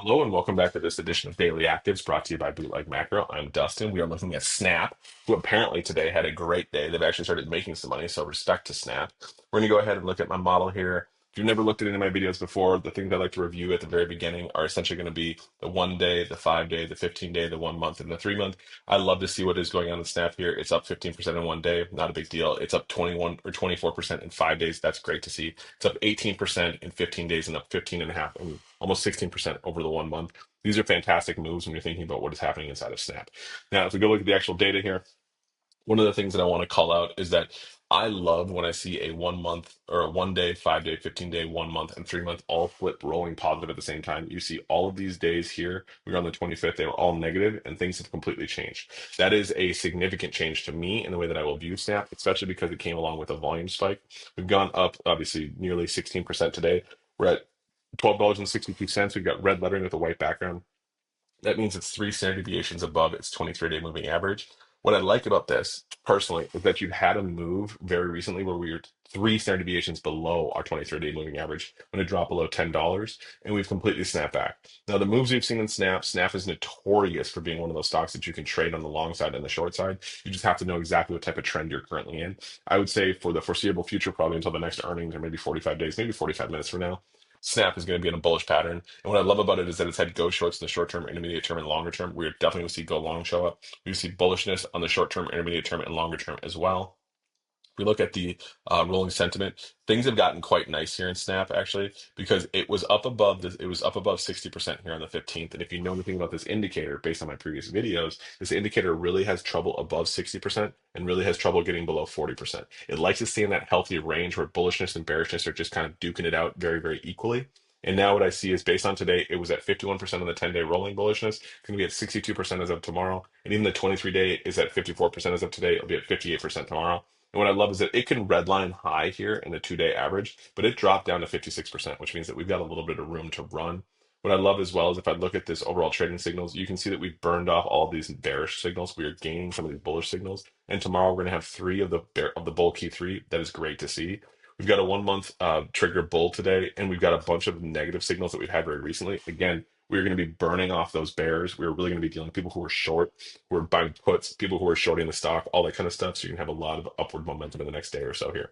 Hello and welcome back to this edition of Daily Actives brought to you by Bootleg Macro. I'm Dustin. We are looking at Snap, who apparently today had a great day. They've actually started making some money, so respect to Snap. We're going to go ahead and look at my model here. If you've never looked at any of my videos before, the things I like to review at the very beginning are essentially going to be the 1 day, the 5 day, the 15 day, the 1 month, and the 3 month. I love to see what is going on in Snap here. It's up 15% in 1 day, not a big deal. It's up 21 or 24% in 5 days. That's great to see. It's up 18% in 15 days and up 15 and a half and almost 16% over the 1 month. These are fantastic moves when you're thinking about what is happening inside of Snap. Now, if we go look at the actual data here, one of the things that I want to call out is that I love when I see a 1 month or a 1 day, 5 day, 15 day, 1 month, and 3 month all flip rolling positive at the same time. You see all of these days here, we were on the 25th, they were all negative and things have completely changed. That is a significant change to me in the way that I will view Snap, especially because it came along with a volume spike. We've gone up, obviously, nearly 16% today. We're at $12.62. We've got red lettering with a white background. That means it's three standard deviations above its 23-day moving average. What I like about this personally is that you've had a move very recently where we were three standard deviations below our 23-day moving average when it dropped below $10, and we've completely snapped back. Now, the moves we've seen in Snap is notorious for being one of those stocks that you can trade on the long side and the short side. You just have to know exactly what type of trend you're currently in. I would say for the foreseeable future, probably until the next earnings or maybe 45 days, maybe 45 minutes from now, Snap is going to be in a bullish pattern. And what I love about it is that it's had go shorts in the short term, intermediate term, and longer term. We're definitely going to see go long show up. We see bullishness on the short term, intermediate term, and longer term as well. We look at the rolling sentiment. Things have gotten quite nice here in Snap actually, because it was up above this. It was up above 60% here on the 15th. And if you know anything about this indicator, based on my previous videos, this indicator really has trouble above 60% and really has trouble getting below 40%. It likes to stay in that healthy range where bullishness and bearishness are just kind of duking it out very, very equally. And now what I see is based on today, it was at 51% on the 10-day rolling bullishness. It's going to be at 62% as of tomorrow. And even the 23-day is at 54% as of today. It'll be at 58% tomorrow. And what I love is that it can redline high here in the 2 day average, but it dropped down to 56%, which means that we've got a little bit of room to run. What I love as well is if I look at this overall trading signals, you can see that we've burned off all of these bearish signals. We are gaining some of these bullish signals. And tomorrow we're going to have three of the bull key three. That is great to see. We've got a 1 month trigger bull today, and we've got a bunch of negative signals that we've had very recently. Again, we're going to be burning off those bears. We're really going to be dealing with people who are short, who are buying puts, people who are shorting the stock, all that kind of stuff. So you can have a lot of upward momentum in the next day or so here.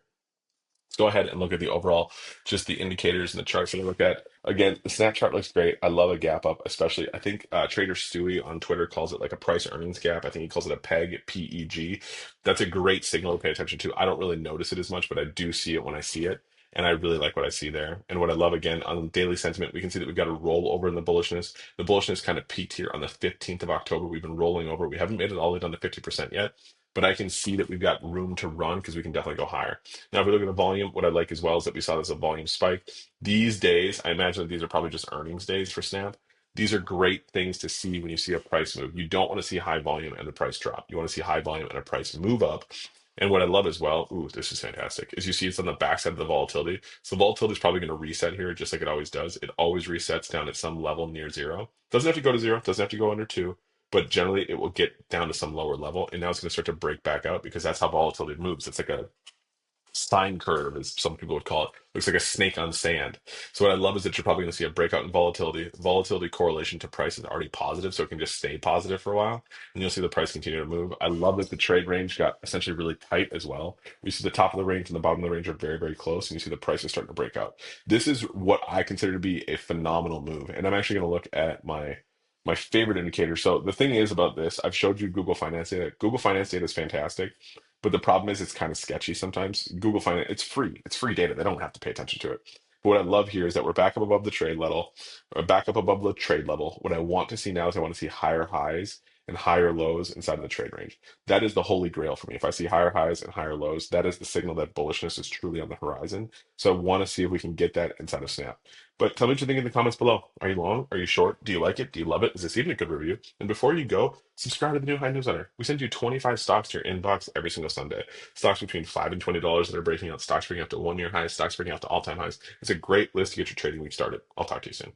Let's go ahead and look at the overall, just the indicators and the charts that I look at. Again, the snap chart looks great. I love a gap up, especially. I think Trader Stewie on Twitter calls it like a price earnings gap. I think he calls it a PEG, PEG. That's a great signal to pay attention to. I don't really notice it as much, but I do see it when I see it. And I really like what I see there. And what I love again on daily sentiment, we can see that we've got a roll over in the bullishness. The bullishness kind of peaked here on the 15th of October. We've been rolling over. We haven't made it all the way down to 50% yet, but I can see that we've got room to run because we can definitely go higher. Now, if we look at the volume, what I like as well is that we saw this a volume spike. These days, I imagine that these are probably just earnings days for Snap. These are great things to see when you see a price move. You don't want to see high volume and the price drop. You want to see high volume and a price move up. And what I love as well, ooh, this is fantastic, is you see it's on the backside of the volatility. So volatility is probably going to reset here just like it always does. It always resets down at some level near zero. Doesn't have to go to zero, doesn't have to go under two, but generally it will get down to some lower level. And now it's going to start to break back out because that's how volatility moves. It's like a sine curve, as some people would call it. Looks like a snake on sand. So what I love is that you're probably going to see a breakout in volatility. Volatility correlation to price is already positive, so it can just stay positive for a while, and you'll see the price continue to move. I love that the trade range got essentially really tight as well. We see the top of the range and the bottom of the range are very, very close, and you see the price is starting to break out. This is what I consider to be a phenomenal move, and I'm actually going to look at my favorite indicator. So the thing is about this, I've showed you Google Finance data. Google Finance data is fantastic, but the problem is it's kind of sketchy sometimes. Google Finance, it's free. It's free data. They don't have to pay attention to it. But what I love here is that we're back up above the trade level, or back up above the trade level. What I want to see now is I want to see higher highs and higher lows inside of the trade range. That is the holy grail for me. If I see higher highs and higher lows, that is the signal that bullishness is truly on the horizon. So I want to see if we can get that inside of Snap. But tell me what you think in the comments below. Are you long? Are you short? Do you like it? Do you love it? Is this even a good review? And before you go, subscribe to the New High newsletter. We send you 25 stocks to your inbox every single Sunday. Stocks between $5 and $20 that are breaking out. Stocks breaking out to 1 year highs. Stocks breaking out to all-time highs. It's a great list to get your trading week started. I'll talk to you soon.